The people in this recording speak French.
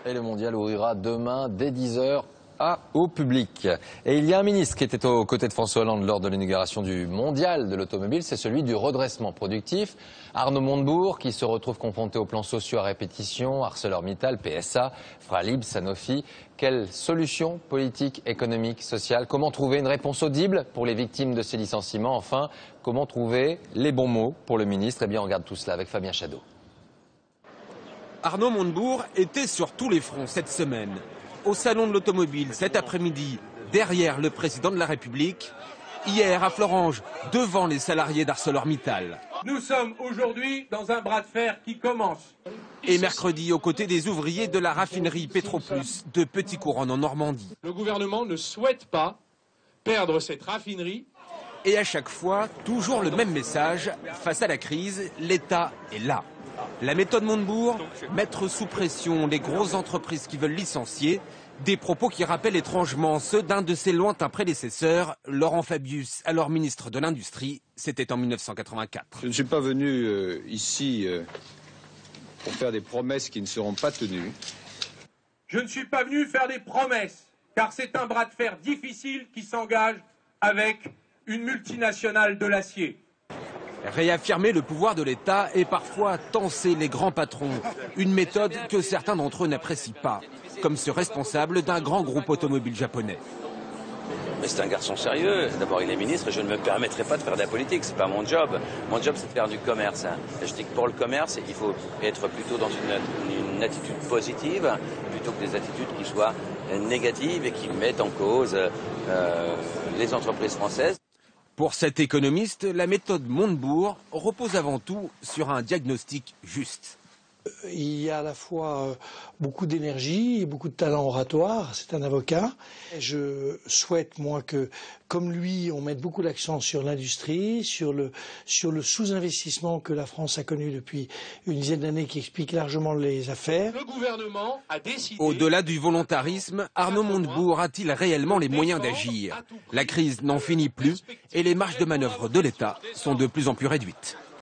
Et le mondial ouvrira demain dès 10 h au public. Et il y a un ministre qui était aux côtés de François Hollande lors de l'inauguration du mondial de l'automobile, c'est celui du redressement productif. Arnaud Montebourg, qui se retrouve confronté aux plans sociaux à répétition, ArcelorMittal, PSA, Fralib, Sanofi. Quelle solution politique, économique, sociale? Comment trouver une réponse audible pour les victimes de ces licenciements? Enfin, comment trouver les bons mots pour le ministre? Eh bien, on regarde tout cela avec Fabien Chadeau. Arnaud Montebourg était sur tous les fronts cette semaine. Au salon de l'automobile cet après-midi, derrière le président de la République. Hier à Florange, devant les salariés d'ArcelorMittal. Nous sommes aujourd'hui dans un bras de fer qui commence. Et mercredi, aux côtés des ouvriers de la raffinerie Petroplus de Petit-Couronne en Normandie. Le gouvernement ne souhaite pas perdre cette raffinerie. Et à chaque fois, toujours le même message. Face à la crise, l'État est là. La méthode Montebourg, mettre sous pression les grosses entreprises qui veulent licencier, des propos qui rappellent étrangement ceux d'un de ses lointains prédécesseurs, Laurent Fabius, alors ministre de l'Industrie, c'était en 1984. Je ne suis pas venu ici pour faire des promesses qui ne seront pas tenues. Je ne suis pas venu faire des promesses, car c'est un bras de fer difficile qui s'engage avec une multinationale de l'acier. Réaffirmer le pouvoir de l'État et parfois tenser les grands patrons. Une méthode que certains d'entre eux n'apprécient pas, comme ce responsable d'un grand groupe automobile japonais. Mais c'est un garçon sérieux. D'abord, il est ministre et je ne me permettrai pas de faire de la politique. C'est pas mon job. Mon job, c'est de faire du commerce. Et je dis que pour le commerce, il faut être plutôt dans une attitude positive, plutôt que des attitudes qui soient négatives et qui mettent en cause les entreprises françaises. Pour cet économiste, la méthode Montebourg repose avant tout sur un diagnostic juste. Il y a à la fois beaucoup d'énergie et beaucoup de talent oratoire, c'est un avocat. Je souhaite, moi, que, comme lui, on mette beaucoup l'accent sur l'industrie, sur le sous-investissement que la France a connu depuis une dizaine d'années qui explique largement les affaires. Le gouvernement a décidé... Au-delà du volontarisme, Arnaud Montebourg a-t-il réellement les moyens d'agir? La crise n'en finit plus et les marges de manœuvre de l'État sont de plus en plus réduites.